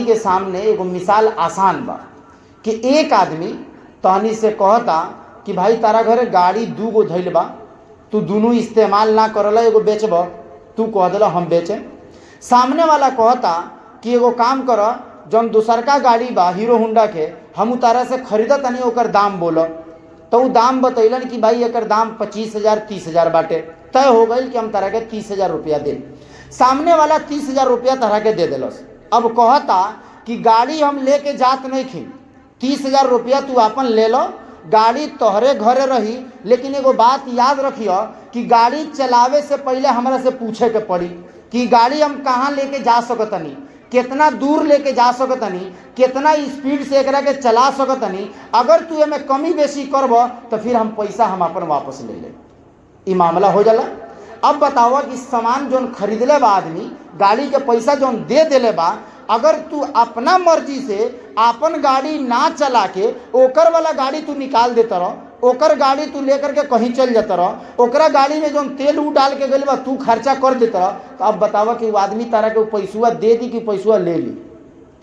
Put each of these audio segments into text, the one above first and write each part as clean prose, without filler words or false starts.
के सामने एगो मिसाल आसान बा कि एक आदमी तहनी से कहता कि भाई तारा घरे गाड़ी 2 गो धइल बा, तू दोनों इस्तेमाल ना करला, एगो बेचब, तू कह दिला हम बेचे। सामने वाला कहता कि एगो काम कर, जौन दूसरका गाड़ी बा हीरो होंडा के, हम तारा से खरीदा तनी, ओकर दाम बोलो। तो वो दाम बतैलन कि भाई एकर दाम 25,000 30,000 बाटे। तय हो गई कि हम तारा के 30,000 रुपया दे। सामने वाला 30,000 रुपया तारा के दे दिलस। अब कहता कि गाड़ी हम लेके जात नहीं खी, 30,000 रुपया तू अपन ले लो, गाड़ी तोहरे घरे रही, लेकिन एगो बात याद रखियो कि गाड़ी चलावे से पहले हमरा से पूछे के पड़ी कि गाड़ी हम कहाँ लेके जा सकतनी, कितना दूर लेके जा सकतनी, कितना स्पीड से एकरा के चला सकतनी। अगर तू एमे कमी बेसी करब तो फिर हम पैसा हम अपन वापस ले ले। ई मामला हो जाला। अब बताओ कि सामान जोन खरीदले बा आदमी, गाड़ी के पैसा जोन दे देले बा, अगर तू अपना मर्जी से अपन गाड़ी ना चला के ओकर वाला गाड़ी तू निकाल देता रह, ओकर गाड़ी तू लेकर के कहीं चल जाता रह, ओकरा गाड़ी में जोन तेल उ डाल के गइल बा तू खर्चा कर देता रह, तो अब बतावा कि वो आदमी तारा के पैसुआ दे दी कि पैसुआ ले ली।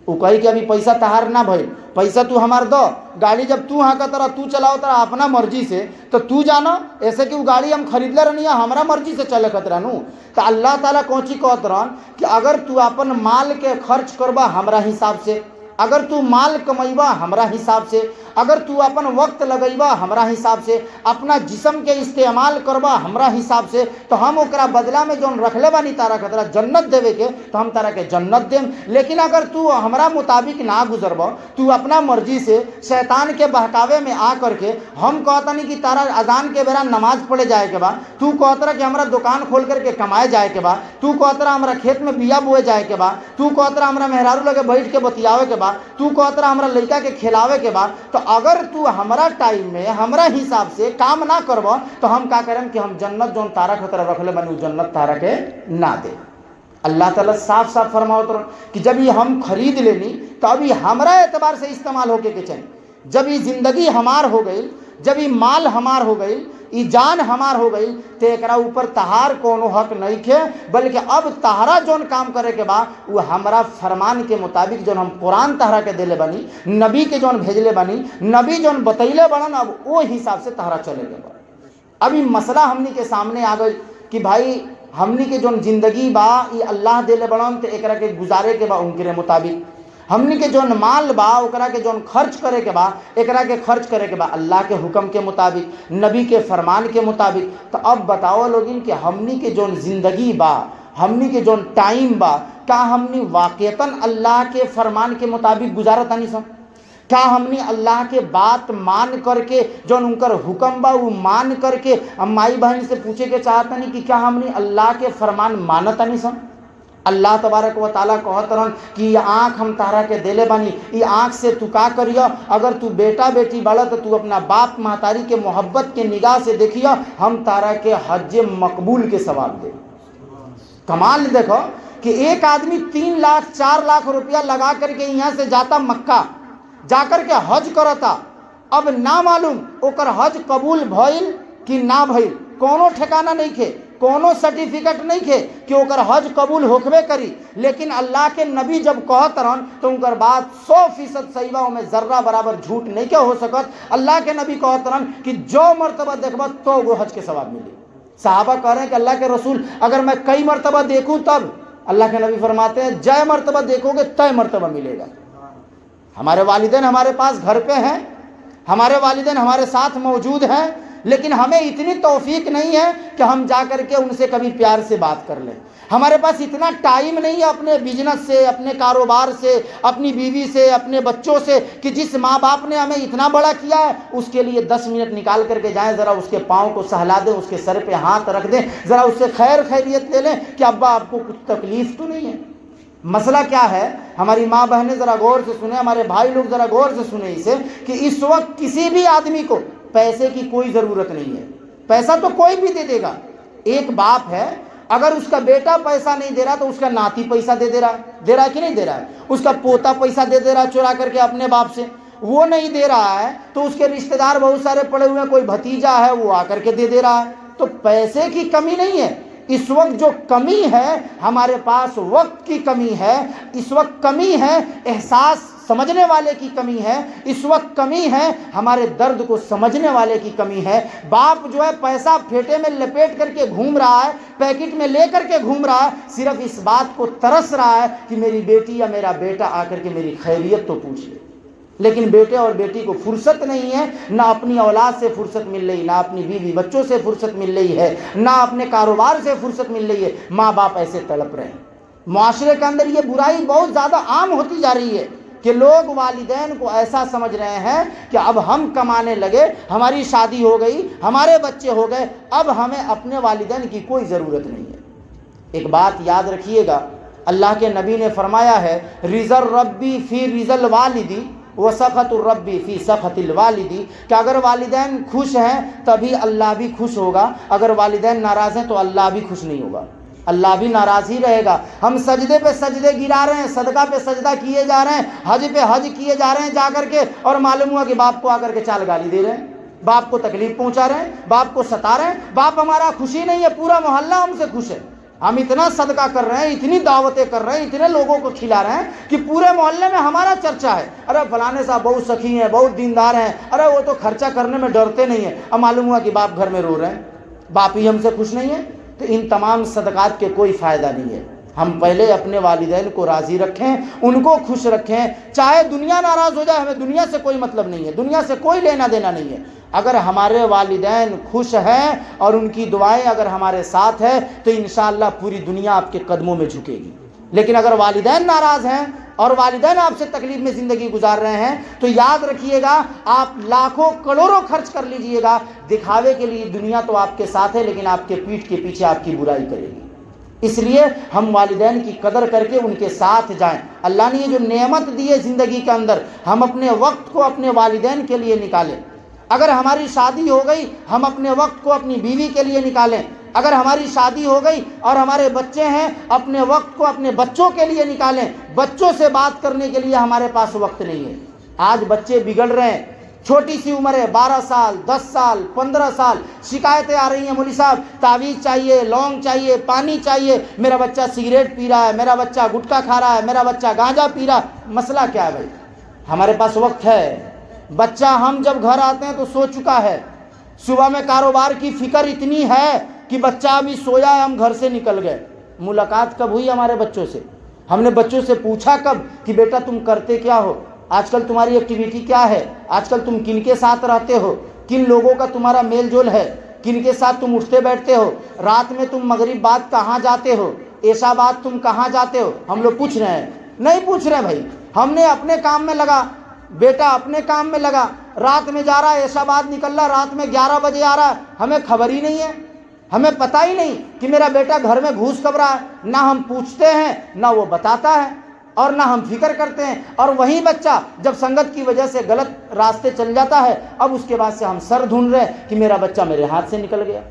वो कही कि अभी पैसा तहार ना भइल, पैसा तू हमार दो, गाड़ी जब तू हाँ का तरह तू चलाओ तरह अपना मर्जी से, तो तू जानो ऐसे कि वो गाड़ी हम खरीदले रहनी है हमारा मर्जी से चले खतरा नू। तो अल्लाह ताला कौची कहत रहन कि अगर तू अपन माल के खर्च करबा हमरा हिसाब से, अगर तू माल कमैबा हमरा हिसाब से, अगर तू अपन वक्त लगैबा हमरा हिसाब से, अपना जिस्म के इस्तेमाल करबा हमरा हिसाब से, तो हम ओकरा बदला में जोन रखले बानी तारा खतरा जन्नत देवे के, तो हम तारा के जन्नत देम। लेकिन अगर तू हमरा मुताबिक ना गुजरब, तू अपना मर्जी से शैतान के बहकावे में आ करके हम कहतनी कि तारा अजान के बेरा नमाज पढ़े जाए के बा, तू कहतरा कि हमरा दुकान खोल करके कमाए जाए के बा, तू कहतरा हमरा खेत में बिया बोए जाए के बा, तू कहतरा हमरा मेहरारू लगे बैठ के बतियावे के बा, तू कहतरा हमरा लड़का के खिलावे के बा, तो अगर तू हमरा टाइम में हमरा हिसाब से काम ना करब तो हम का करम कि हम जन्नत जोन तारा खतरा रखले बनी जन्नत तारा के ना दे। अल्लाह ताला साफ साफ फरमाओ कि जब ये हम खरीद लेनी तो अभी हमरा एतबार से इस्तेमाल होके के चाहिए। जब ये जिंदगी हमार हो गई, जब ये माल हमार हो गई, ये जान हमार हो गई, तो एकरा ऊपर तहार कोनो हक नहीं खे, बल्कि अब तहरा जोन काम करे के बा वो हमरा फरमान के मुताबिक जोन हम कुरान तहरा के देले बनी, नबी के जोन भेजले बनी, नबी जोन बतैले बड़न, अब वो हिसाब से तहरा चले के बा। अभी मसला हमनी के सामने आ गई कि भाई हमनी के जोन जिंदगी बा ये अल्लाह देले बड़न, तो एकरा के गुजारे के बा उनके मुताबिक। हमनी के जोन माल बा ओकरा के जोन खर्च करे के बा एकरा के खर्च करे के बा अल्लाह के हुक्म के मुताबिक, नबी के फरमान के मुताबिक। तो अब बताओ लोगिन कि हमनी के जोन जिंदगी बा, हमनी के जोन टाइम बा, का हमनी वाकईतन अल्लाह के फरमान के मुताबिक गुजारत तानी सन? क्या हमनी अल्लाह के बात मान करके जोन उनकर हुक्म बा वो मान करके हम माई बहन से पूछे के चाहतनी कि क्या हमनी अल्लाह के फरमान मानतानी सन? अल्लाह तबारक व ताला कहत रहन कि ये आँख हम तारा के देले बानी, ये आँख से तू का करिया, अगर तू बेटा बेटी बाला तो तू अपना बाप महतारी के मोहब्बत के निगाह से देखिया, हम तारा के हज मकबूल के सवाब दे। कमाल देखो कि एक आदमी 3 लाख 4 लाख रुपया लगा करके यहाँ से जाता मक्का, जाकर के हज करता, अब ना मालूम ओकर हज कबूल भइल कि ना भइल, कोनो ठिकाना नहीं खे, कोनो सर्टिफिकेट नहीं खे कि ओकर हज कबूल होकबे करी। लेकिन अल्लाह के नबी जब कहत रहन तो उनकर बात 100% सही बा, में जर्रा बराबर झूठ नहीं क्या हो सकत। अल्लाह के नबी कहत रहन कि जो मर्तबा देखबा तो वो हज के सवाब मिली। साहबा कह रहे हैं कि अल्लाह के रसूल अगर मैं कई मर्तबा देखूं तब? अल्लाह के नबी फरमाते हैं जय मर्तबा देखोगे तय मर्तबा मिलेगा। हमारे वालिदैन हमारे पास घर पे हैं, हमारे वालिदैन हमारे साथ मौजूद हैं, लेकिन हमें इतनी तौफीक नहीं है कि हम जा कर के उनसे कभी प्यार से बात कर लें। हमारे पास इतना टाइम नहीं है अपने बिजनेस से, अपने कारोबार से, अपनी बीवी से, अपने बच्चों से, कि जिस माँ बाप ने हमें इतना बड़ा किया है उसके लिए 10 मिनट निकाल करके जाएं, ज़रा उसके पाँव को सहला दें, उसके सर पे हाथ रख दें, ज़रा उससे खैर खैरियत ले लें कि अब्बा आपको कुछ तकलीफ़ तो नहीं है। मसला क्या है? हमारी माँ बहनें ज़रा गौर से सुने, हमारे भाई लोग ज़रा गौर से सुने इसे, कि इस वक्त किसी भी आदमी को पैसे की कोई ज़रूरत नहीं है। पैसा तो कोई भी दे देगा। एक बाप है, अगर उसका बेटा पैसा नहीं दे रहा तो उसका नाती पैसा दे रहा है कि नहीं दे रहा है? उसका पोता पैसा दे रहा है चुरा करके अपने बाप से, वो नहीं दे रहा है तो उसके रिश्तेदार बहुत सारे पड़े हुए हैं, कोई भतीजा है वो आकर के दे रहा है। तो पैसे की कमी नहीं है, اس وقت جو کمی ہے ہمارے پاس وقت کی کمی ہے، اس وقت کمی ہے احساس سمجھنے والے کی کمی ہے، اس وقت کمی ہے ہمارے درد کو سمجھنے والے کی کمی ہے۔ باپ جو ہے پیسہ پھیٹے میں لپیٹ کر کے گھوم رہا ہے، پیکٹ میں لے کر کے گھوم رہا ہے، صرف اس بات کو ترس رہا ہے کہ میری بیٹی یا میرا بیٹا آ کر کے میری خیریت تو پوچھ لے، لیکن بیٹے اور بیٹی کو فرصت نہیں ہے، نہ اپنی اولاد سے فرصت مل رہی، نہ اپنی بیوی بچوں سے فرصت مل رہی ہے، نہ اپنے کاروبار سے فرصت مل رہی ہے۔ ماں باپ ایسے تڑپ رہے ہیں۔ معاشرے کے اندر یہ برائی بہت زیادہ عام ہوتی جا رہی ہے کہ لوگ والدین کو ایسا سمجھ رہے ہیں کہ اب ہم کمانے لگے، ہماری شادی ہو گئی، ہمارے بچے ہو گئے، اب ہمیں اپنے والدین کی کوئی ضرورت نہیں ہے۔ ایک بات یاد رکھیے گا، اللہ کے نبی نے فرمایا ہے رضا الربی فی رضا الوالدی وسخط الربی فی سخط الوالدی، کہ اگر والدین خوش ہیں تبھی اللہ بھی خوش ہوگا، اگر والدین ناراض ہیں تو اللہ بھی خوش نہیں ہوگا، اللہ بھی ناراض ہی رہے گا۔ ہم سجدے پہ سجدے گرا رہے ہیں، صدقہ پہ سجدہ کیے جا رہے ہیں، حج پہ حج کیے جا رہے ہیں جا کر کے، اور معلوم ہوا کہ باپ کو آ کر کے چال گالی دے رہے ہیں، باپ کو تکلیف پہنچا رہے ہیں، باپ کو ستا رہے ہیں، باپ ہمارا خوشی نہیں ہے، پورا محلہ ہم سے خوش ہے۔ ہم اتنا صدقہ کر رہے ہیں، اتنی دعوتیں کر رہے ہیں، اتنے لوگوں کو کھلا رہے ہیں کہ پورے محلے میں ہمارا چرچا ہے، ارے فلانے صاحب بہت سخی ہیں، بہت دیندار ہیں، ارے وہ تو خرچہ کرنے میں ڈرتے نہیں ہیں، اب معلوم ہوا کہ باپ گھر میں رو رہے ہیں، باپ ہی ہم سے خوش نہیں ہے۔ تو ان تمام صدقات کے کوئی فائدہ نہیں ہے۔ ہم پہلے اپنے والدین کو راضی رکھیں، ان کو خوش رکھیں، چاہے دنیا ناراض ہو جائے، ہمیں دنیا سے کوئی مطلب نہیں ہے، دنیا سے کوئی لینا دینا نہیں ہے۔ اگر ہمارے والدین خوش ہیں اور ان کی دعائیں اگر ہمارے ساتھ ہے تو انشاءاللہ پوری دنیا آپ کے قدموں میں جھکے گی۔ لیکن اگر والدین ناراض ہیں اور والدین آپ سے تکلیف میں زندگی گزار رہے ہیں تو یاد رکھیے گا، آپ لاکھوں کروڑوں خرچ کر لیجئے گا، دکھاوے کے لیے دنیا تو آپ کے ساتھ ہے لیکن آپ کے پیٹھ کے پیچھے آپ کی برائی کرے گی۔ اس لیے ہم والدین کی قدر کر کے ان کے ساتھ جائیں۔ اللہ نے یہ جو نعمت دی ہے زندگی کے اندر، ہم اپنے وقت کو اپنے والدین کے لیے نکالیں۔ اگر ہماری شادی ہو گئی، ہم اپنے وقت کو اپنی بیوی کے لیے نکالیں۔ اگر ہماری شادی ہو گئی اور ہمارے بچے ہیں، اپنے وقت کو اپنے بچوں کے لیے نکالیں۔ بچوں سے بات کرنے کے لیے ہمارے پاس وقت نہیں ہے۔ آج بچے بگڑ رہے ہیں، چھوٹی سی عمر ہے، 12 سال 10 سال 15 سال، شکایتیں آ رہی ہیں مولوی صاحب تعویذ چاہیے، لونگ چاہیے، پانی چاہیے، میرا بچہ سگریٹ پی رہا ہے، میرا بچہ گٹکا کھا رہا ہے، میرا بچہ گانجا پی رہا ہے۔ مسئلہ کیا ہے بھائی؟ ہمارے پاس وقت ہے۔ بچہ ہم جب گھر آتے ہیں تو سو چکا ہے، صبح میں کاروبار کی فکر اتنی ہے کہ بچہ ابھی سویا ہے، ہم گھر سے نکل گئے۔ ملاقات کب ہوئی ہمارے بچوں سے؟ ہم نے بچوں سے پوچھا کب کہ بیٹا تم کرتے کیا ہو، آج کل تمہاری ایکٹیویٹی کیا ہے، آج کل تم کن کے ساتھ رہتے ہو، کن لوگوں کا تمہارا میل جول ہے، کن کے ساتھ تم اٹھتے بیٹھتے ہو، رات میں تم مغرب بعد کہاں جاتے ہو، عشاء بعد تم کہاں جاتے ہو؟ ہم لوگ پوچھ رہے ہیں؟ نہیں پوچھ رہے بھائی۔ ہم نے اپنے کام میں لگا، بیٹا اپنے کام میں لگا، رات میں جا رہا ہے، عشاء بعد نکل رہا، رات میں 11 بجے آ رہا ہے، ہمیں خبر ہی نہیں ہے، ہمیں پتہ ہی نہیں کہ میرا بیٹا گھر میں گھوس کب رہا ہے۔ نہ ہم پوچھتے ہیں، نہ وہ بتاتا ہے، اور نہ ہم فکر کرتے ہیں۔ اور وہی بچہ جب سنگت کی وجہ سے غلط راستے چل جاتا ہے، اب اس کے بعد سے ہم سر ڈھونڈ رہے ہیں کہ میرا بچہ میرے ہاتھ سے نکل گیا۔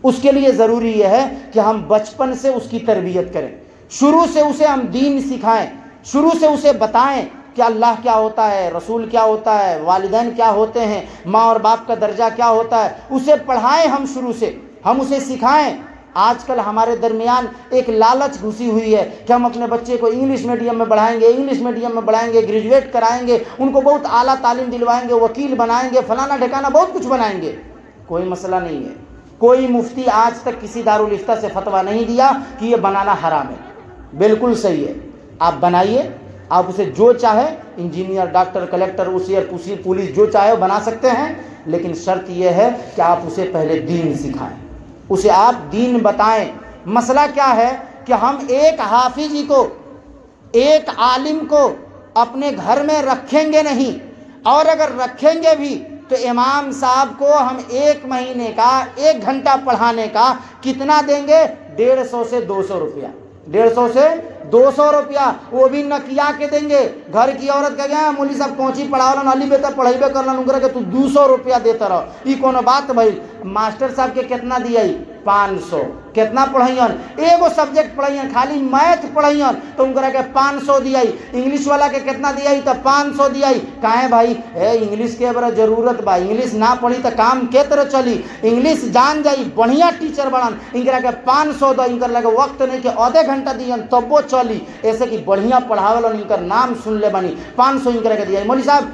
اس کے لیے ضروری یہ ہے کہ ہم بچپن سے اس کی تربیت کریں، شروع سے اسے ہم دین سکھائیں، شروع سے اسے بتائیں کہ اللہ کیا ہوتا ہے، رسول کیا ہوتا ہے، والدین کیا ہوتے ہیں، ماں اور باپ کا درجہ کیا ہوتا ہے، اسے پڑھائیں ہم شروع سے، ہم اسے سکھائیں۔ آج کل ہمارے درمیان ایک لالچ گھسی ہوئی ہے کہ ہم اپنے بچے کو انگلش میڈیم میں پڑھائیں گے، انگلش میڈیم میں پڑھائیں گے، گریجویٹ کرائیں گے، ان کو بہت اعلیٰ تعلیم دلوائیں گے، وکیل بنائیں گے، فلانا ڈھکانا بہت کچھ بنائیں گے۔ کوئی مسئلہ نہیں ہے، کوئی مفتی آج تک کسی دارالفتہ سے فتویٰ نہیں دیا کہ یہ بنانا حرام ہے، بالکل صحیح ہے، آپ بنائیے، آپ اسے جو چاہے انجینئر، ڈاکٹر، کلیکٹر، پولیس جو چاہے بنا سکتے ہیں، لیکن شرط یہ ہے کہ آپ اسے پہلے دین سکھائیں، اسے آپ دین بتائیں۔ مسئلہ کیا ہے کہ ہم ایک حافظی کو، ایک عالم کو اپنے گھر میں رکھیں گے نہیں، اور اگر رکھیں گے بھی تو امام صاحب کو ہم 1 مہینے کا 1 گھنٹہ پڑھانے کا کتنا دیں گے؟ 150 سے 200 روپیہ، 150 سے 200 روپیہ، وہ بھی نکیا کے دیں گے۔ گھر کی عورت کہہ گیا مولوی صاحب پہنچی پڑھاؤ نا علی بیٹا پڑھائی بے کرنا نکرا کہ تو 200 روپیہ دیتا رہو، یہ کون بات بھائی؟ ماسٹر صاحب کے کتنا دیا ہی 500। कितना पढ़ैन? एगो सब्जेक्ट पढ़ैन, खाली मैथ पढ़ैन तो उनकरा के 500 दियाई। इंग्लिश वाला के कितना दियाई? तो 500 दियाई। काहे भाई? इंग्लिश के बड़ा जरूरत बा, इंग्लिश ना पढ़ी तो काम के तरह चली। इंग्लिश जान जाई, बढ़िया टीचर बड़न, इनकरा के 500 दो, इनकर लगे वक्त नहीं के आधे घंटा दियन तब वो चली। ऐसे कि बढ़िया पढ़ावलन, इनकर नाम सुन ले बनी, 500 इनकरा के दिया। मौली साहब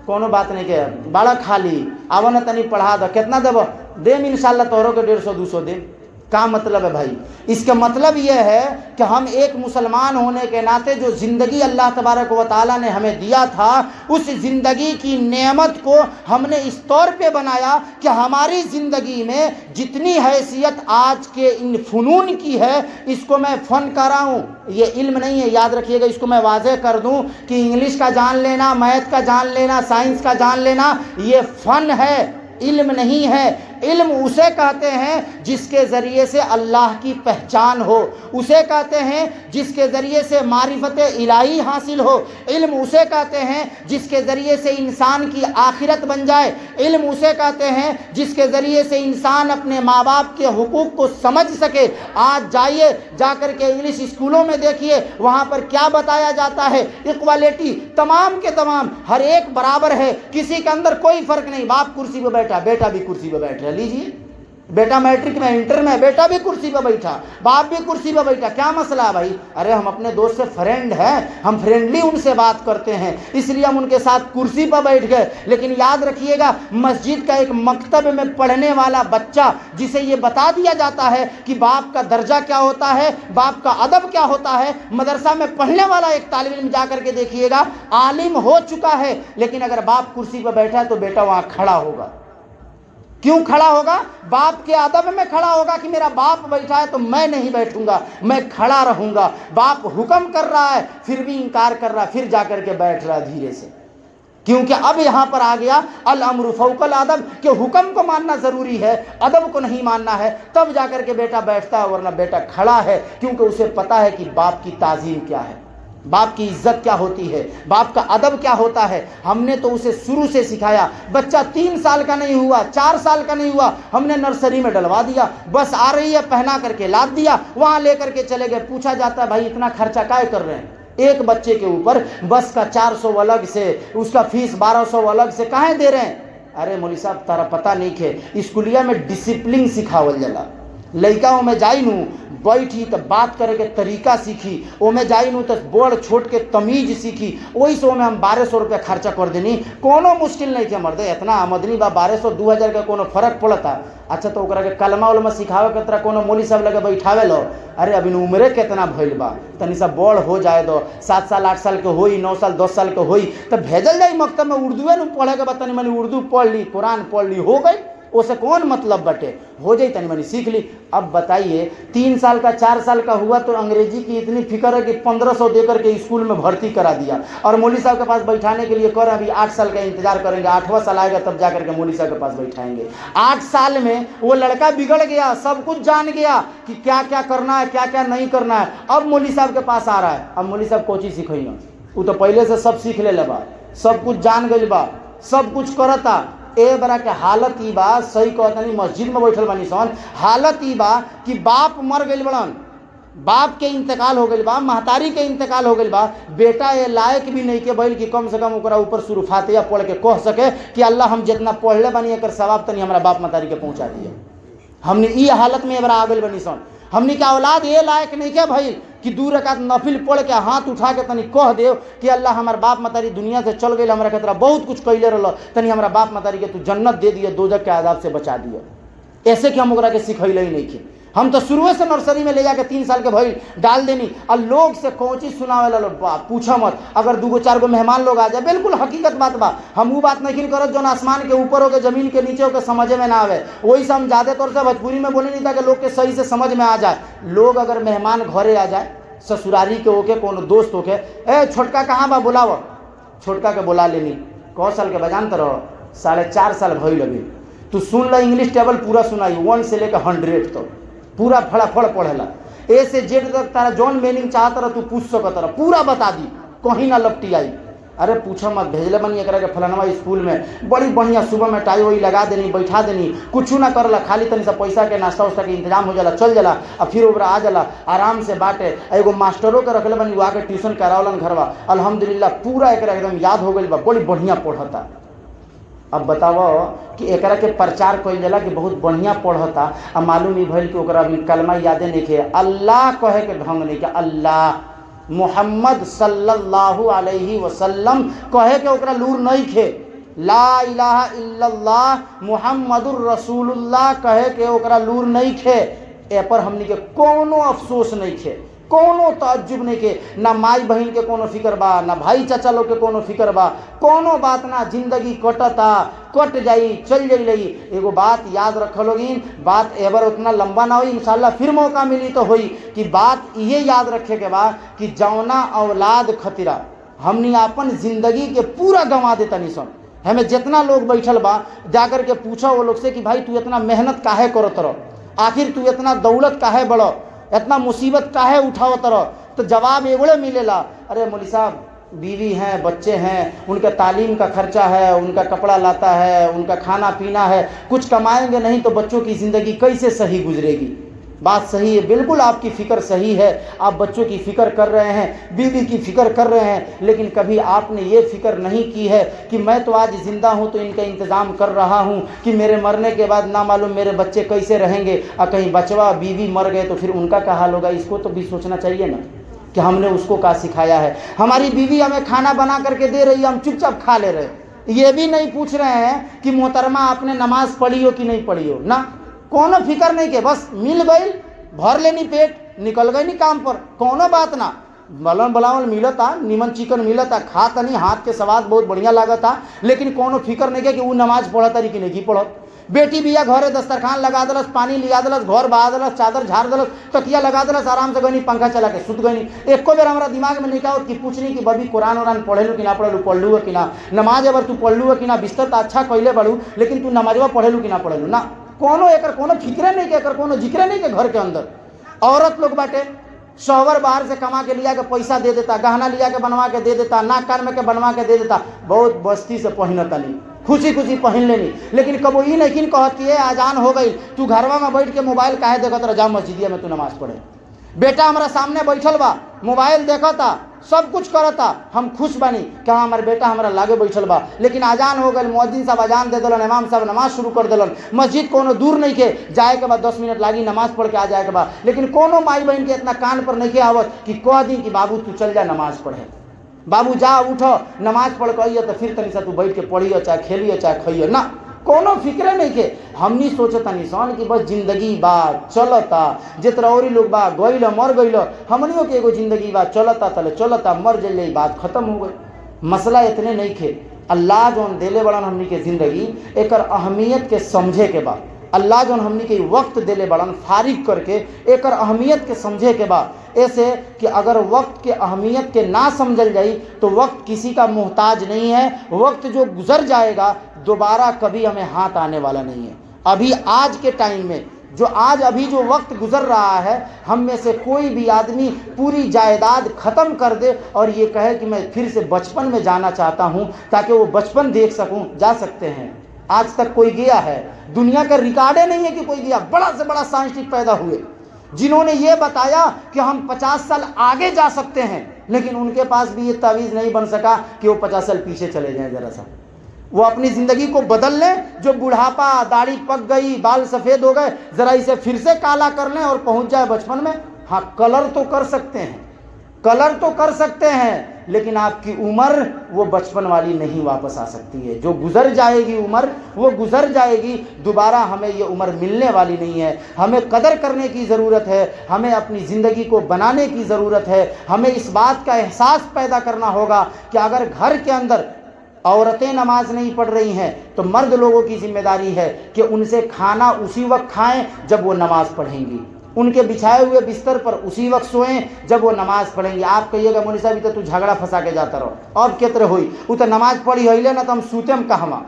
कोनो बात नहीं के, बड़ा खाली आव न तनी पढ़ा दो, कितना देव? देम इंशाल्लाह तोहरों के 150-200 देम। क्या मतलब है भाई? इसका मतलब यह है कि हम एक मुसलमान होने के नाते जो ज़िंदगी अल्लाह तबारक व तआला ने हमें दिया था, उस ज़िंदगी की नेमत को हमने इस तौर पे बनाया कि हमारी ज़िंदगी में जितनी हैसियत आज के इन फ़नून की है, इसको मैं फ़न कर रहा हूँ, ये इल्म नहीं है, याद रखिएगा। इसको मैं वाज़ेह कर दूँ कि इंग्लिश का जान लेना, मैथ का जान लेना, साइंस का जान लेना, ये फ़न है, इल्म नहीं है। इल्म उसे कहते हैं जिसके ज़रिए से अल्लाह की पहचान हो, उसे कहते हैं जिसके ज़रिए से मारिफत इलाही हासिल हो। इल्म उसे कहते हैं जिसके ज़रिए से इंसान की आखिरत बन जाए। इल्म उसे कहते हैं जिसके ज़रिए से इंसान अपने माँ बाप के हुकूक को समझ सके। आज जाइए, जाकर के इंग्लिश स्कूलों में देखिए, वहाँ पर क्या बताया जाता है? इक्वालिटी, तमाम के तमाम हर एक बराबर है, किसी के अंदर कोई फ़र्क नहीं। बाप कुर्सी पर बैठा, बेटा भी कुर्सी पर बैठा, लीजिए। बेटा मैट्रिक में, इंटर में, बेटा भी कुर्सी पर बैठा, बाप भी कुर्सी पर बैठा, क्या मसला है भाई? अरे हम अपने दोस्त से फ्रेंड हैं, हम फ्रेंडली उनसे बात करते हैं, इसलिए हम उनके साथ कुर्सी पर बैठ गए। लेकिन याद रखिएगा, मस्जिद का एक मकतब में पढ़ने वाला बच्चा जिसे ये बता दिया जाता है कि बाप का दर्जा क्या होता है, बाप का अदब क्या होता है, मदरसा में पढ़ने वाला एक तालिब इल्म जा करके देखिएगा, आलिम हो चुका है, लेकिन अगर बाप कुर्सी पर बैठा है तो बेटा वहाँ खड़ा होगा। क्यों खड़ा होगा? बाप के अदब में खड़ा होगा कि मेरा बाप बैठा है तो मैं नहीं बैठूंगा, मैं खड़ा रहूंगा। बाप हुक्म कर रहा है फिर भी इनकार कर रहा है, फिर जाकर के बैठ रहा है धीरे से, क्योंकि अब यहाँ पर आ गया अल अम्रु फौकल अदब, कि हुक्म को मानना ज़रूरी है, अदब को नहीं मानना है। तब जाकर के बेटा बैठता है, वरना बेटा खड़ा है, क्योंकि उसे पता है कि बाप की ताज़ीम क्या है, बाप की इज्जत क्या होती है, बाप का अदब क्या होता है। हमने तो उसे शुरू से सिखाया। बच्चा 3 साल का नहीं हुआ, 4 साल का नहीं हुआ, हमने नर्सरी में डलवा दिया, बस आ रही है पहना करके लाद दिया, वहाँ लेकर के चले गए। पूछा जाता है भाई इतना खर्चा काहे कर रहे हैं? एक बच्चे के ऊपर बस का 400 अलग से, उसका फीस 1200 अलग से काहे दे रहे हैं? अरे मौली साहब तारा पता नहीं है, स्कूलिया में डिसिप्लिन सिखावल जाला। लड़का में जाई नू बैठी तो बात करे के तरीका सीखी, ओमे जाई नू तो बड़ छोट के तमीज सीखी। वही से ओमे हम 1200 रुपया खर्चा कर देनी, कोनो मुश्किल नहीं के मर्दे, इतना आमदनी बा 1200-2000 का कोनो फर्क पड़ता। अच्छा तो ओकरा के कलमा उलमा सिखावे के तरह कोनो मौली साहब लगे बैठावे लो, अरे अभी उम्रे कितना भइल बा, तनी सा बड़ हो जाए दो, 7 साल 8 साल के होई, 9 साल 10 साल के होई, तो भेजल जाई मकतब में उर्दूए न पढ़े के, तनी मनी उर्दू पढ़ ली, कुरान पढ़ ली, हो गई, उसे कौन मतलब बटे, हो जाई तनी मनी सीख ली। अब बताइए 3 साल का 4 साल का हुआ तो अंग्रेजी की इतनी फिक्र है कि 1500 देकर के स्कूल में भर्ती करा दिया, और मौली साहब के पास बैठाने के लिए कर अभी 8 साल का इंतजार करेंगे, 8वां साल आएगा तब जाकर के मौली साहब के पास बैठाएंगे। 8 साल में वो लड़का बिगड़ गया, सब कुछ जान गया कि क्या क्या करना है, क्या क्या नहीं करना है। अब मौली साहब के पास आ रहा है, अब मौली साहब कोची सिखाइए, वो तो पहले से सब सीख ले बा, सब कुछ जान गई बा, सब कुछ करता। ए बरा के हालत ई बा, सही कहतनी, मस्जिद में बैठल बानी सन, हालत ई बा कि बाप मर गइल बड़न, बाप के इंतकाल हो गइल बा, महतारी के इंतकाल हो गइल बा, बेटा ये लायक भी नहीं के भइल कि कम से कम ओकरा ऊपर सूरह फातिहा पढ़ के कह सके कि अल्लाह हम जितना पढ़ले बानी एकर सवाब तनी हमरा बाप महतारी के पहुंचा दिए। हमने ई हालत में एबरा आ गइल बानी सन, हमने के औलाद ये लायक नहीं के भइल कि 2 रकात नफिल पढ़ के हाथ उठा के तनी कह दे कि अल्लाह हमार बाप महतारी दुनिया से चल गई, हमरा के तरह बहुत कुछ कैले रह, तनी हमरा बाप महतारी के तू जन्नत दे दिए, दोजख के आजाब से बचा दिए। ऐसे कि हम ओकरा के सिखैले ही नहीं के, हम तो शुरू से नर्सरी में ले जाके 3 साल के भइल डाल देनी, और लोग से कौन चीज सुनावे लो पूछा मत। अगर 2-4 गो मेहमान लोग आ जाए, बिल्कुल हकीकत बात बा, हम वो बात नहीं करत जो आसमान के ऊपर हो के जमीन के नीचे हो के समझे में ना आवे, वही से हम ज़्यादा तौर से भोजपुरी में बोले नहीं था कि लोग के सही से समझ में आ जाए। लोग अगर मेहमान घरे आ जाए, ससुरारी के होके, कोनो दोस्त होके, ए छोटका कहाँ बा बुलाव, छोटका के बुला लेनी, कौ साल के बजान तरह 4.5 साल भइल अभी, तू सुन ला इंग्लिश टेबल पूरा सुनाई 1 से लेकर 100 तो पूरा फड़ाफड़ पढ़ेला, ए से जेड तक तारा जॉन मीनिंग चाहत रह तू पूछ सकत रह, पूरा बता दी, कहीं ना लपटी आई। अरे पूछो मत, भेजले बनी एकरा के फलानवा स्कूल में, बड़ी बढ़िया सुबह में टाई वाई लगा देनी, बैठा देनी, कुछ ना करला, खाली तनी सा पैसा के नाश्ता उस्ता के इंतजाम हो जाला, चल जाला, अब फिर ओकरा आ जाला आराम से बाटे। एगो मास्टरों के रखले बनी, वो आके ट्यूशन करावलन घरवा, अल्हम्दुलिल्लाह पूरा एकरा एकदम याद हो गइल बा, बड़ी बढ़िया पढ़ता। अब बताओ कि एकरा के प्रचार कइल जाला कि बहुत बढ़िया पढ़ता, अब मालूम ही भइल कि ओकरा अभी कलमा यादे नहीं खे, अल्लाह कहे के ढंग नहीं के, अल्लाह मोहम्मद सल्लल्लाहु अलैहि वसल्लम कहे के ओकरा लूर नहीं खे, ला इलाहा इल्लल्लाह मुहम्मदुर रसूलुल्लाह कहे के ओकरा लूर नहीं खे। ए पर हमनी के कोनो अफसोस नहीं खे, कोनो ताज्जुब नहीं के, ना माई बहन के कोनो फिक्र बा, ना भाई चाचा लोग के कोनो फिक्र बा, कोनो बात ना, जिंदगी कटता, कट जाई, चल जाई। एगो बात याद रख लोगिन, बात एबर उतना लंबा ना होई, इंशाल्लाह फिर मौका मिली तो होई, कि बात ये याद रखे के बा कि जौना औलाद खतिरा हमनी अपन जिंदगी के पूरा गंवा देता निसन। हमें जितना लोग बैठल बा जाकर के पूछो वो लोग से कि भाई तू इतना मेहनत काहे करत रहो, आखिर तू इतना दौलत काहे बढ़ो, इतना मुसीबत काहे उठाओ तरह, तो जवाब एगोड़े मिलेला, अरे मौलवी साहब बीवी हैं, बच्चे हैं, उनका तालीम का खर्चा है, उनका कपड़ा लाता है, उनका खाना पीना है, कुछ कमाएंगे नहीं तो बच्चों की ज़िंदगी कैसे सही गुजरेगी। बात सही है, बिल्कुल आपकी फ़िक्र सही है, आप बच्चों की फ़िक्र कर रहे हैं, बीवी की फ़िक्र कर रहे हैं, लेकिन कभी आपने ये फ़िक्र नहीं की है कि मैं तो आज ज़िंदा हूँ तो इनका इंतज़ाम कर रहा हूँ कि मेरे मरने के बाद ना मालूम मेरे बच्चे कैसे रहेंगे, और कहीं बचवा बीवी मर गए तो फिर उनका क्या हाल होगा। इसको तो भी सोचना चाहिए ना कि हमने उसको क्या सिखाया है। हमारी बीवी हमें खाना बना करके दे रही है, हम चुपचाप खा ले रहे, ये भी नहीं पूछ रहे हैं कि मोहतरमा आपने नमाज पढ़ी हो कि नहीं पढ़ी हो, ना कोनो फिक्र नहीं के, बस मिल गई, भर लेनी पेट, निकल गई नहीं काम पर, कोनो बात ना। बलन बलावल मिलता, निमन चिकन मिलता, खा तनी, हाथ के स्वाद बहुत बढ़िया लागता, लेकिन कोनो फिक्र नहीं के कि वो नमाज पढ़ता रही कि नहीं पढ़त। बेटी बिया घरे दस्तरखान लगा दलस, पानी लिया दलस, घर बहा दलस, चादर झाड़ दलस, तकिया लगा दलस, आराम से गई, पंखा चला के सुत गई। एको बेर हमारा दिमाग में नहीं कहा कि पूछनी कि बबी कुरान उरान पढ़ेलू कि ना पढ़ेलू, पढ़लू कि ना, नमाज अगर तू पढ़लू कि ना, बिस्तर तो अच्छा कैले बड़ू, लेकिन तू नमाजवा पढ़ेलू कि ना पढ़ेलू, ना कोनो एकर कोनो फिक्रे नहीं के, एकर कोनो जिक्रे नहीं के। घर के अंदर औरत लोग बाटे, शौहर बाहर से कमा के लिया के पैसा दे देता, गहना लिया के बनवा के दे देता, नाक कान में के बनवा के दे देता, बहुत बस्ती से पहनता नहीं, खुशी खुशी पहन लेनी, लेकिन कबो ई नहीं कहत कि आजान हो गई, तू घरवा में बैठ के मोबाइल काहे देखत रह, जा मस्जिदिया में तू नमाज पढ़े। बेटा हमारा सामने बैठल बा, मोबाइल देखता, सब कुछ करता, हम खुश बानी कि हाँ हमारे बेटा हमारा लागे बैठल बा, लेकिन आजान हो गई, मुअज्जिन साहब आजान दे दिलन, इमाम साहब नमाज शुरू कर दिलन, मस्जिद कोनो दूर नहीं के, जाए के बाद 10 मिनट लागी नमाज पढ़ के आ जाए के बाद, लेकिन कोनो माई बहन के इतना कान पर नहीं के आवत कि कह दी कि बाबू तू चल जा नमाज पढ़े, बाबू जा उठो नमाज पढ़ के आइए तो फिर तनी सा तू बैठ के पढ़ियो, चाहे खेलियो चाहे खइयो, ना कोनो फिक्रे नहीं के। हमनी सोचता निशान कि बस जिंदगी बा चलता, जितना और लोग बा गइल मर गइल, हमनियों के एगो जिंदगी बा चलता, तले चलता, मर जाइए, बात खत्म हो गई। मसला इतने नहीं खे, अल्लाह जौन देले बड़न हमनी के जिंदगी, एकर अहमियत के समझे के बा, अल्लाह जौन हमनी के वक्त देले बड़न फारिग करके एकर अहमियत के समझे के बा। ऐसे कि अगर वक्त के अहमियत के ना समझल जाई तो वक्त किसी का मोहताज नहीं है, वक्त जो गुजर जाएगा दोबारा कभी हमें हाथ आने वाला नहीं है। अभी आज के टाइम में जो आज अभी जो वक्त गुजर रहा है, हम में से कोई भी आदमी पूरी जायदाद ख़त्म कर दे और ये कहे कि मैं फिर से बचपन में जाना चाहता हूँ ताकि वो बचपन देख सकूँ, जा सकते हैं। आज तक कोई गया है, दुनिया का रिकॉर्डे नहीं है कि कोई गया। बड़ा से बड़ा साइंटिस्ट पैदा हुए जिन्होंने ये बताया कि हम 50 साल आगे जा सकते हैं, लेकिन उनके पास भी ये तावीज़ नहीं बन सका कि वो 50 साल पीछे चले जाएं। ज़रा सा वो अपनी ज़िंदगी को बदल लें, जो बुढ़ापा, दाढ़ी पक गई, बाल सफ़ेद हो गए, ज़रा इसे फिर से काला कर लें और पहुंच जाए बचपन में। हाँ, कलर तो कर सकते हैं, कलर तो कर सकते हैं, लेकिन आपकी उम्र वो बचपन वाली नहीं वापस आ सकती है। जो गुजर जाएगी उम्र वो गुजर जाएगी, दोबारा हमें ये उम्र मिलने वाली नहीं है। हमें कदर करने की ज़रूरत है, हमें अपनी ज़िंदगी को बनाने की ज़रूरत है। हमें इस बात का एहसास पैदा करना होगा कि अगर घर के अंदर औरतें नमाज नहीं पढ़ रही हैं तो मर्द लोगों की जिम्मेदारी है कि उनसे खाना उसी वक्त खाएं जब वो नमाज पढ़ेंगी, उनके बिछाए हुए बिस्तर पर उसी वक्त सोएं जब वो नमाज पढ़ेंगे। आप कहिएगा मौलवी साहब तो तू झगड़ा फंसा के जाता रहो, और केतरे होई, वो तो नमाज पढ़ी हईले ना तो हम सूतेम कहवा,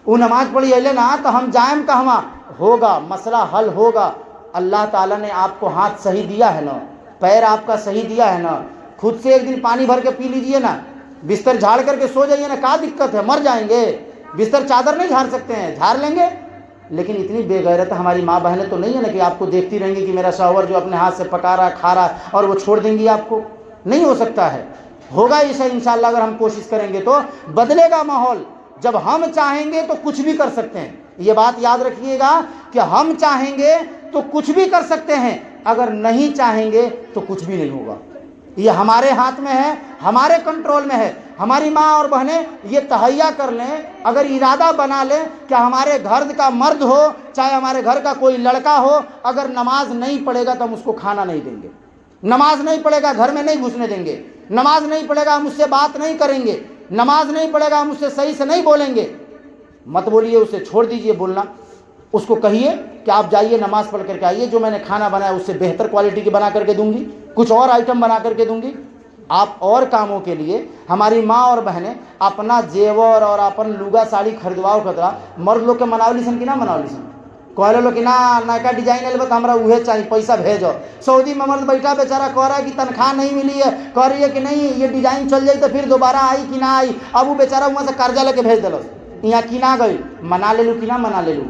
वो नमाज पढ़ी हईले ना तो हम जाएम कहवा। होगा, मसला हल होगा। अल्लाह ताला ने आपको हाथ सही दिया है ना, पैर आपका सही दिया है ना, खुद से एक दिन पानी भर के पी लीजिए ना, बिस्तर झाड़ करके सो जाइए ना, क्या दिक्कत है, मर जाएंगे। बिस्तर चादर नहीं झाड़ सकते हैं, झाड़ लेंगे। लेकिन इतनी बेगैरत हमारी माँ बहनें तो नहीं है ना कि आपको देखती रहेंगी कि मेरा शौहर जो अपने हाथ से पका रहा खा रहा और वो छोड़ देंगी आपको। नहीं हो सकता है, होगा इसे इंशाअल्लाह। अगर हम कोशिश करेंगे तो बदलेगा माहौल। जब हम चाहेंगे तो कुछ भी कर सकते हैं, ये बात याद रखिएगा कि हम चाहेंगे तो कुछ भी कर सकते हैं, अगर नहीं चाहेंगे तो कुछ भी नहीं होगा। ये हमारे हाथ में है, हमारे कंट्रोल में है। हमारी माँ और बहनें ये तहैया कर लें, अगर इरादा बना लें कि हमारे घर का मर्द हो चाहे हमारे घर का कोई लड़का हो, अगर नमाज नहीं पढ़ेगा तो हम उसको खाना नहीं देंगे, नमाज नहीं पढ़ेगा घर में नहीं घुसने देंगे, नमाज नहीं पढ़ेगा हम उससे बात नहीं करेंगे, नमाज नहीं पढ़ेगा हम उससे सही से नहीं बोलेंगे। मत बोलिए उसे, छोड़ दीजिए बोलना। उसको कहिए कि आप जाइए नमाज पढ़ करके आइए, जो मैंने खाना बनाया उससे बेहतर क्वालिटी की बना करके दूंगी, कुछ और आइटम बना करके दूंगी। आप और कामों के लिए हमारी माँ और बहनें अपना जेवर और अपन लुगा साड़ी खरीदवाओ खतरा मर्द लोग के मनावली सन कि ना मनावली सन, कहले लोग कि ना नया डिजाइन अल तो हमरा उहे चाहिए, पैसा भेजो। सऊदी में मर्द बैठा बेचारा कह रहा है कि तनख्वाह नहीं मिली है, कह रही है कि नहीं ये डिजाइन चल जाई तो फिर दोबारा आई कि ना आई। अब वो बेचारा वहाँ से कर्जा लेके भेज दिलो, यहाँ कि ना गई, मना ले लूँ कि ना मना ले लूँ।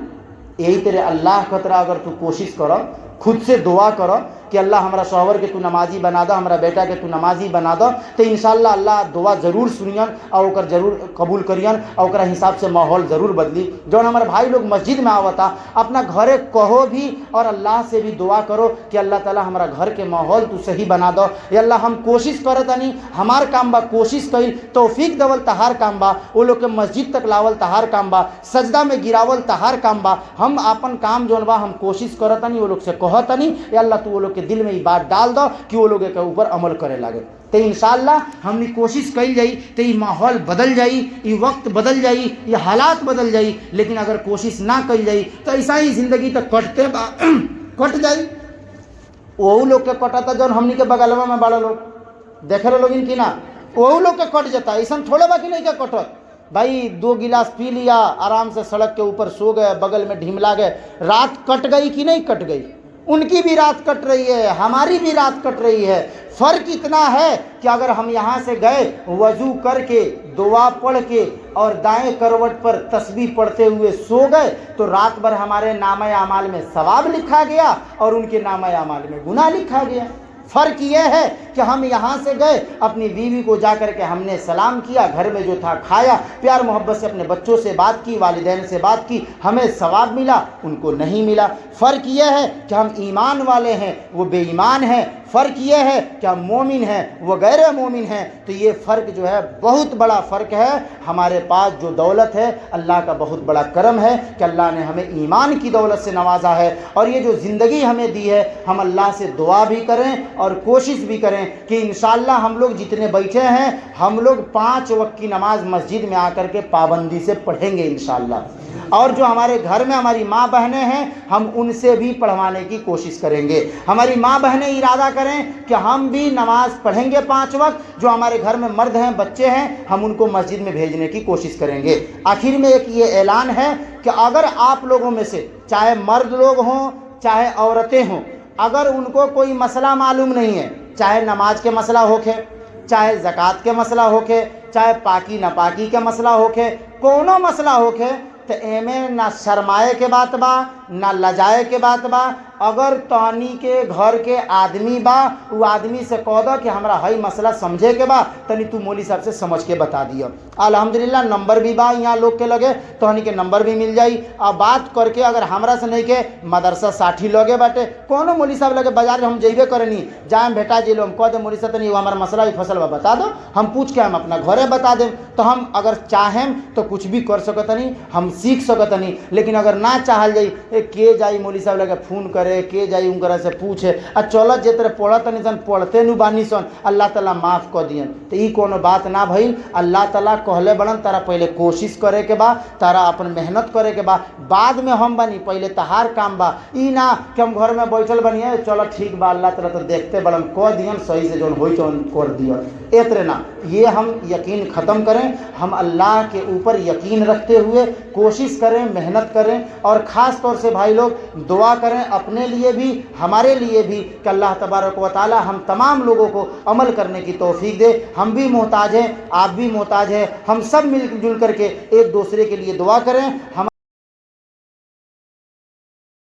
यही तेरे अल्लाह खतरा अगर तू कोशिश करो, खुद से दुआ करो कि अल्लाह हमारा शौहर के तू नमाजी बना दो, हमारा बेटा के तू नमाजी बना दो, तो इंशाअल्लाह अल्लाह दुआ जरूर सुनियन और ओकर जरूर कबूल करियन और ओकरा हिसाब से माहौल जरूर बदली। जौन हमारे भाई लोग मस्जिद में आवता अपना घरे कहो भी और अल्लाह से भी दुआ करो कि अल्लाह ताला हमारा घर के माहौल तू सही बना दो। या अल्लाह हम कोशिश करतनी, हमार काम बा कोशिश कइल, तौफीक देवल तहार काम बा, वो लोग के मस्जिद तक लावल तहार काम बा, सजदा में गिरावल तहार काम बा। हम अपन काम जौन बा हम कोशिश करतनी, वो लोग से कहतनी या अल्लाह तू वो लोग के दिल में ये बात डाल दो कि वो लोग के ऊपर अमल करे लागे। तो इंशाअल्लाह हमने कोशिश कल जाई तो ये माहौल बदल जाई, ये वक्त बदल जाई, ये हालात बदल जाई। लेकिन अगर कोशिश ना कल जाई तो ऐसा ही जिंदगी तो कटते कट जाई। वही लोग के कटता जौन हमनी के बगलवा में बड़ा लोग देखे लोग कि ना, वही लोग के कट जाता, ऐसा थोड़े बाकी नहीं के कटत। भाई 2 गिलास पी लिया, आराम से सड़क के ऊपर सो गए, बगल में ढिमला गए, रात कट गई कि नहीं कट गई? उनकी भी रात कट रही है, हमारी भी रात कट रही है। फ़र्क इतना है कि अगर हम यहाँ से गए वज़ू करके दुआ पढ़ के और दाएं करवट पर तस्बीह पढ़ते हुए सो गए तो रात भर हमारे नामे आमाल में सवाब लिखा गया और उनके नामे आमाल में गुनाह लिखा गया। फ़र्क यह है कि हम यहाँ से गए, अपनी बीवी को जा कर के हमने सलाम किया, घर में जो था खाया, प्यार मोहब्बत से अपने बच्चों से बात की, वालिदैन से बात की, हमें सवाब मिला, उनको नहीं मिला। फ़र्क यह है कि हम ईमान वाले हैं, वो बेईमान हैं। फ़र्क यह है कि हम मोमिन हैं, वो गैर मोमिन हैं। तो ये फ़र्क जो है बहुत बड़ा फ़र्क है। हमारे पास जो दौलत है अल्लाह का बहुत बड़ा करम है कि अल्लाह ने हमें ईमान की दौलत से नवाजा है। और ये जो ज़िंदगी हमें दी है, हम अल्लाह से दुआ भी करें और कोशिश भी करें कि इंशाअल्लाह हम लोग जितने बैठे हैं हम लोग 5 वक्त की नमाज मस्जिद में आकर के पाबंदी से पढ़ेंगे इंशाअल्लाह। और जो हमारे घर में हमारी माँ बहनें हैं हम उनसे भी पढ़वाने की कोशिश करेंगे। हमारी माँ बहनें इरादा करें कि हम भी नमाज पढ़ेंगे 5 वक्त। जो हमारे घर में मर्द हैं, बच्चे हैं, हम उनको मस्जिद में भेजने की कोशिश करेंगे। आखिर में एक ये ऐलान है कि अगर आप लोगों में से चाहे मर्द लोग हों चाहे औरतें हों, अगर उनको कोई मसला मालूम नहीं है, चाहे नमाज के मसला होके, चाहे ज़कात के मसला होके, चाहे पाकी नापाकी के मसला होके, कोनो मसला होके, तो एमे ना शर्माए के बात बा ना लजाए के बात बा। अगर तहनी के घर के आदमी बा, वो आदमी से कह दो कि हमरा हई मसला समझे के बा, तनी तू मौली साहब से समझ के बता दियो। अल्हम्दुलिल्लाह नंबर भी बा यहाँ लोग के लगे, तहनी के नंबर भी मिल जाई। अब बात करके अगर हमरा से नहीं के मदरसा 60 लगे बाटे, कोनो मौली साहब लगे बाजार हम जइबे करनी, जाए भेटा जिलो, हम कह दे मौली साहब तनी हमारा मसला ही फसल बा बता दो, हम पूछ के हम अपना घरे बता दें। तो हम अगर चाहें तो कुछ भी कर सकतनी, हम सीख सकतनी। लेकिन अगर ना चाहल जाई के जाई मौली साहब लगे फ़ोन करे, के जाई उनकरा से पूछे आ चलत जे तरह पढ़त नहीं सन पढ़ते नु बानी सन, अल्लाह ताला माफ़ कर दियन। तो ई कोनो बात ना भइल। अल्लाह ताला कहले बड़न तारा पहले कोशिश करे के बा, तारा अपन मेहनत करे के बा, बाद में हम बनी, पहले तहार काम बा। ई ना कि हम घर में बैठल बनिए चलो ठीक बा अल्लाह ताला तो देखते बड़न कह दियन सही से जौन होई तौन कर दियन, एतरे ना। ये हम यकीन ख़त्म करें, हम अल्लाह के ऊपर यकीन रखते हुए कोशिश करें, मेहनत करें और ख़ास तौर से भाई लोग दुआ करें अपने اپنے لیے بھی ہمارے لیے بھی کہ اللہ تبارک و تعالی ہم تمام لوگوں کو عمل کرنے کی توفیق دے. ہم بھی محتاج ہیں، آپ بھی محتاج ہیں، ہم سب مل جل کر کے ایک دوسرے کے لیے دعا کریں. ہم